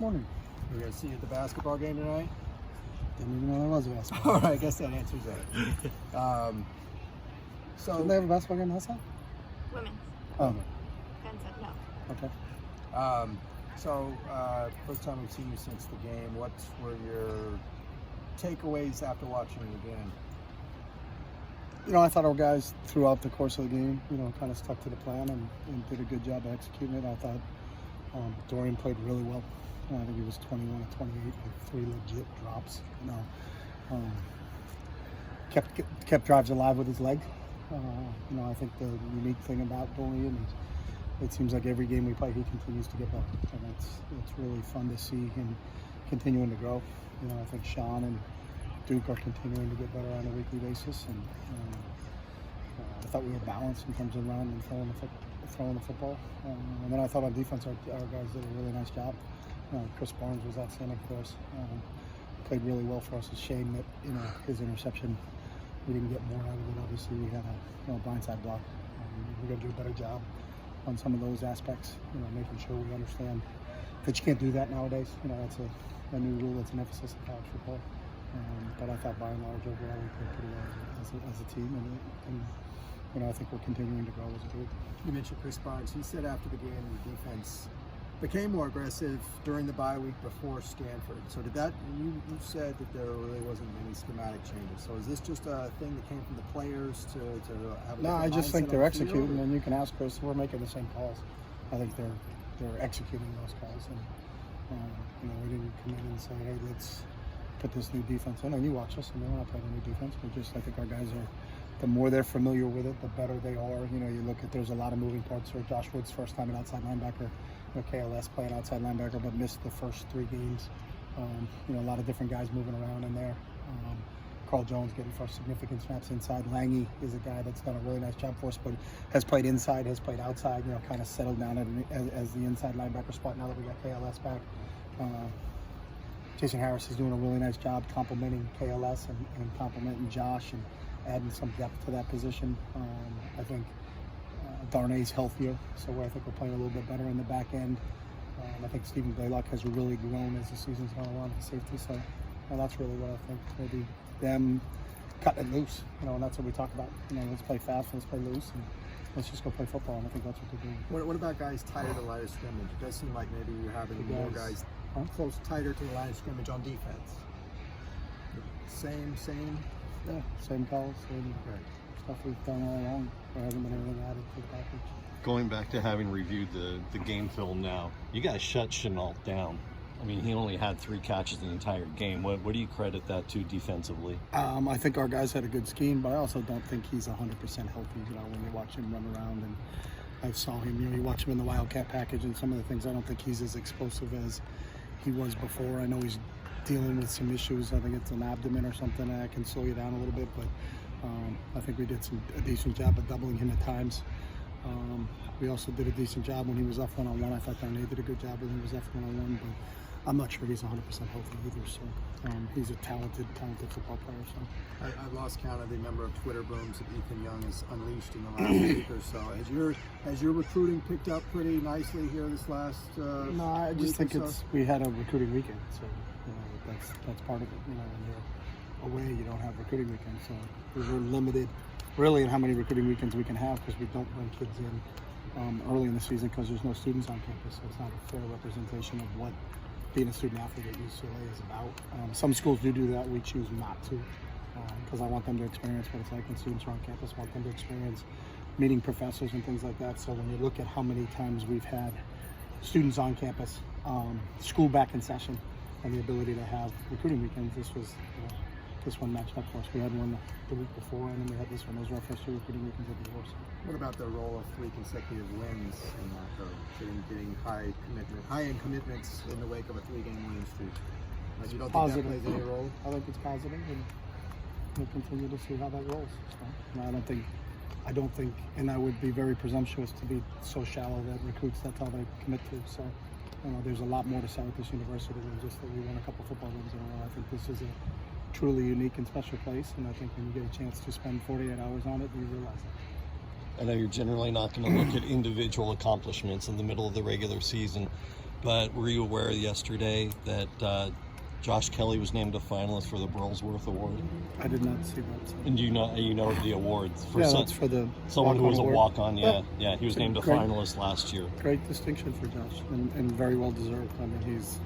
Morning. We're going to see you at the basketball game tonight? Didn't even know there was a basketball. All right, I guess that answers that. So Didn't they have a basketball game last night? Women's. Oh, Ben said no. okay. First time we've seen you since the game. What were your takeaways after watching the game? You know, I thought our guys throughout the course of the game, kind of stuck to the plan and did a good job of executing it. I thought Dorian played really well. I think he was 21 of 28 with 3 legit drops. Kept drives alive with his leg. I think the unique thing about Dorian is it seems like every game we play, he continues to get better, and it's really fun to see him continuing to grow. I think Sean and Duke are continuing to get better on a weekly basis, and I thought we were balanced in terms of run and throwing the football. And then I thought on defense, our guys did a really nice job. Chris Barnes was outstanding for us. Played really well for us. It's a shame that his interception, we didn't get more out of it. Obviously, we had a blindside block. We're going to do a better job on some of those aspects. Making sure we understand that you can't do that nowadays. That's a new rule. That's an emphasis in college football. But I thought by and large overall we played pretty well as a team, and I think we're continuing to grow as a group. You mentioned Chris Barnes. He said after the game the defense became more aggressive during the bye week before Stanford. So did that? You said that there really wasn't any schematic changes. So is this just a thing that came from the players to have a No, I just think they're executing, field, and you can ask Chris. We're making the same calls. I think they're executing those calls, and we didn't come in and say, hey, let's put this new defense in. And you watch us, and we're not playing a new defense. I think our guys are. The more they're familiar with it, the better they are. You look at there's a lot of moving parts here. Josh Wood's first time an outside linebacker. KLS playing outside linebacker, but missed the first 3 games. A lot of different guys moving around in there. Carl Jones getting first significant snaps inside. Lange is a guy that's done a really nice job for us, but has played inside, has played outside. Kind of settled down as the inside linebacker spot now that we got KLS back. Jason Harris is doing a really nice job complimenting KLS and complimenting Josh and adding some depth to that position. I think Darnay's healthier, so I think we're playing a little bit better in the back end. I think Stephen Blaylock has really grown as the season's gone along for safety, so that's really what I think. Maybe them cutting it loose, and that's what we talk about. Let's play fast, let's play loose, and let's just go play football, and I think that's what they're doing. What about guys tighter to the line of scrimmage? It does seem like maybe you're having more guys close, tighter to the line of scrimmage on defense. Same. Yeah, same calls, same stuff we've done all along. There hasn't been anything added to the package. Going back to having reviewed the game film now, you guys shut Chenault down. I mean, he only had 3 catches in the entire game. What do you credit that to defensively? I think our guys had a good scheme, but I also don't think he's 100% healthy. When you watch him run around, and I saw him, you watch him in the Wildcat package and some of the things, I don't think he's as explosive as he was before. I know he's dealing with some issues. I think it's an abdomen or something that can slow you down a little bit, but I think we did a decent job of doubling him at times. We also did a decent job when he was off one-on-one. I thought Darnay did a good job when he was off one-on-one, but I'm not sure he's 100% healthy either. So he's a talented football player. So I've lost count of the number of Twitter booms that Ethan Young has unleashed in the last week or so. Has your recruiting picked up pretty nicely here this last? No, I just think we had a recruiting weekend, so that's part of it. When you're away, you don't have recruiting weekends, so we're limited really in how many recruiting weekends we can have because we don't bring kids in early in the season because there's no students on campus, so it's not a fair representation of what being a student athlete at UCLA is about. Some schools do that. We choose not to because I want them to experience what it's like when students are on campus. I want them to experience meeting professors and things like that. So when you look at how many times we've had students on campus, school back in session, and the ability to have recruiting weekends, this one matched up for us. We had one the week before, and then we had this one. Those were our first 2 recruiting weekends of the year. What about the role of 3 consecutive wins in that, getting high-end commitments in the wake of a 3-game winning streak? You don't think that plays any role? I think it's positive, and we'll continue to see how that rolls. So, I don't think, and I would be very presumptuous to be so shallow that recruits that's all they commit to. So, there's a lot more to say with this university than just that we won a couple football games in a row. I think this is a truly unique and special place, and I think when you get a chance to spend 48 hours on it, you realize that. I know you're generally not going to look at individual accomplishments in the middle of the regular season, but were you aware yesterday that Josh Kelly was named a finalist for the Burlsworth Award? I did not see that. And you know the awards for That's for the someone who was a award. walk-on. Yeah. Yeah, he was named a Great. finalist last year. Great distinction for Josh, and very well deserved. I mean, he's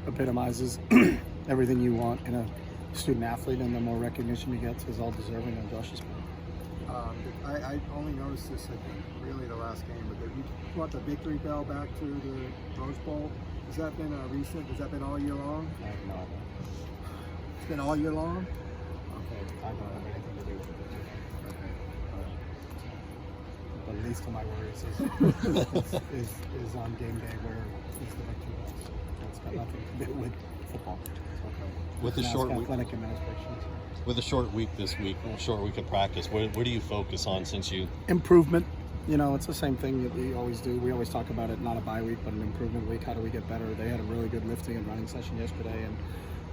epitomizes everything you want in a student athlete, and the more recognition he gets is all deserving on Josh's part. I only noticed this, I think, really the last game, but you brought the victory bell back to the Rose Bowl. Has that been recent? Has that been all year long? I have no idea. It's been all year long? Okay, I don't have anything to do with it. Okay. The least of my worries is on game day where it's the victory bell. So it's got nothing to do with football. With the short week, athletic administration. with a short week this week, short week of practice, what do you focus on since you? Improvement. You know, it's the same thing that we always do. We always talk about it, not a bye week, but an improvement week. How do we get better? They had a really good lifting and running session yesterday, and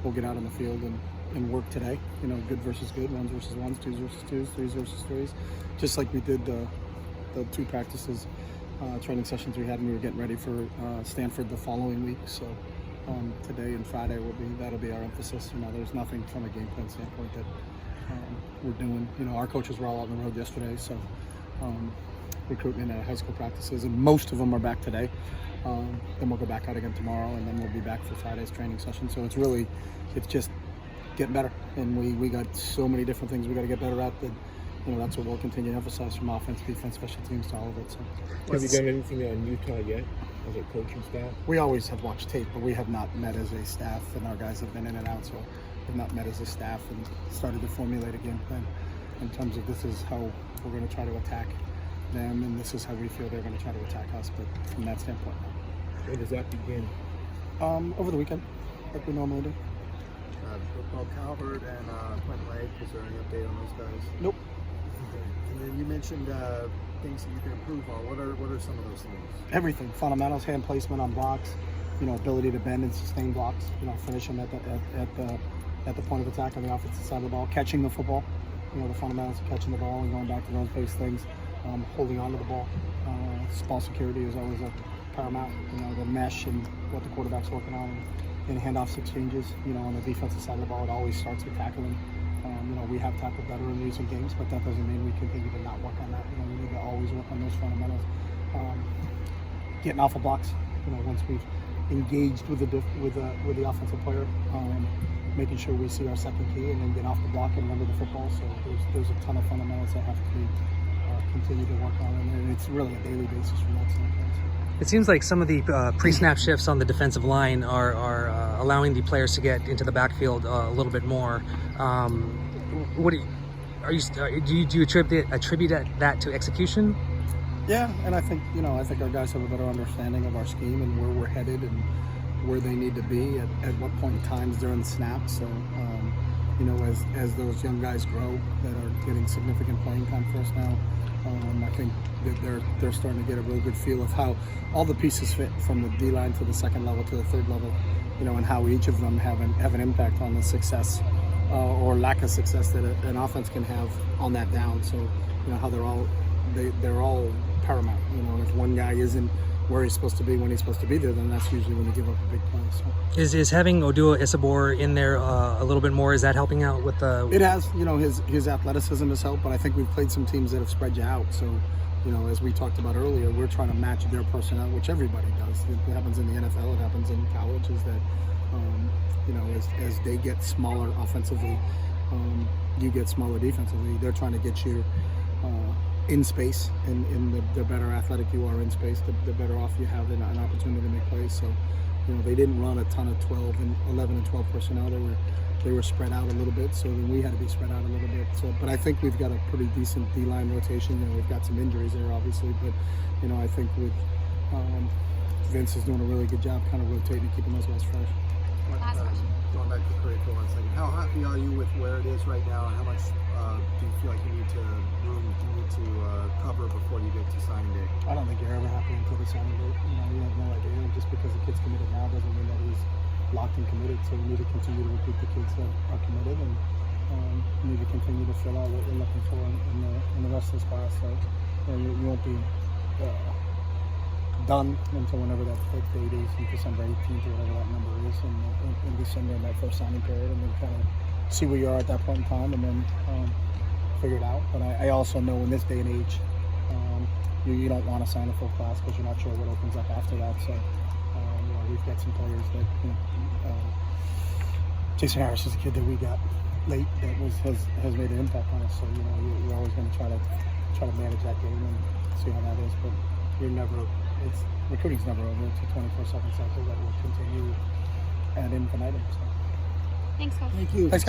we'll get out on the field and work today. You know, good versus good, ones versus ones, twos versus twos, threes versus threes. Just like we did the two practices, training sessions we had when we were getting ready for Stanford the following week. So today and Friday that'll be our emphasis. You know, there's nothing from a game plan standpoint that we're doing. You know, our coaches were all out on the road yesterday, so recruiting at high school practices, and most of them are back today. Then we'll go back out again tomorrow, and then we'll be back for Friday's training session. So it's just getting better, and we got so many different things we got to get better at that. You know, that's what we'll continue to emphasize from offense, defense, special teams to all of it. So, have you done anything on Utah yet as a coaching staff? We always have watched tape, but we have not met as a staff, and our guys have been in and out, so we've not met as a staff and started to formulate a game plan in terms of this is how we're going to try to attack them, and this is how we feel they're going to try to attack us. But from that standpoint, no. When does that begin? Over the weekend, like we normally do. Bob Calvert and Quentin Lake, is there any update on those guys? Nope. And then you mentioned things that you can improve on. What are some of those things? Everything: fundamentals, hand placement on blocks, you know, ability to bend and sustain blocks, you know, finish them at the point of attack on the offensive side of the ball, catching the football, you know, the fundamentals of catching the ball and going back to those things, holding on to the ball. Ball security is always a paramount. You know, the mesh and what the quarterback's working on in handoffs exchanges. You know, on the defensive side of the ball, it always starts with tackling. You know, we have tackled better in recent games, but that doesn't mean we continue to not work on that. You know, we need to always work on those fundamentals. Getting off of blocks. You know, once we've engaged with the offensive player, making sure we see our second key, and then get off the block and run to the football. So there's a ton of fundamentals that have to be continue to work on, and it's really a daily basis from that standpoint. It seems like some of the pre-snap shifts on the defensive line are allowing the players to get into the backfield a little bit more. What do you attribute that to execution? Yeah, and I think our guys have a better understanding of our scheme and where we're headed and where they need to be at what point in times during the snap. So, you know, as those young guys grow that are getting significant playing time for us now, I think that they're starting to get a real good feel of how all the pieces fit from the D line to the second level to the third level, you know, and how each of them have an impact on the success or lack of success that an offense can have on that down. So, you know, how they're all paramount. You know, if one guy isn't where he's supposed to be when he's supposed to be there, then that's usually when you give up a big play. So. Is having Odua Isabor in there a little bit more? Is that helping out with the? It has. You know, his athleticism has helped, but I think we've played some teams that have spread you out. So, you know, as we talked about earlier, we're trying to match their personnel, which everybody does. It happens in the NFL. It happens in college. Is that you know, as they get smaller offensively, you get smaller defensively. They're trying to get you in space, and the better athletic you are in space, the better off you have an opportunity to make plays. So, you know, they didn't run a ton of 11 and 12 personnel. They were spread out a little bit, so then we had to be spread out a little bit. So, but I think we've got a pretty decent D-line rotation. You know, we've got some injuries there, obviously, but you know, I think with Vince is doing a really good job kind of rotating, keeping those guys fresh. Last question. Going back to the career for 1 second, how happy are you with where it is right now? How much do you feel like you need to cover before you get to signing day? I don't think you're ever happy until the signing date. You know, you have no idea. And just because the kid's committed now doesn't mean that he's locked and committed. So we need to continue to recruit the kids that are committed, and we need to continue to fill out what we're looking for in the rest of this class. So you won't be done until whenever that date is, December 18th or whatever that number is, in December in that first signing period, and then kind of see where you are at that point in time, and then figure it out. But I also know in this day and age, you don't want to sign a full class because you're not sure what opens up after that. So we've got some players that Jason Harris is a kid that we got late that has made an impact on us. So you're always going to try to manage that game and see how that is. But recruiting's never over. It's a 24/7 cycle that will continue ad infinitum. So. Thanks, Coach. Thank you. Thanks,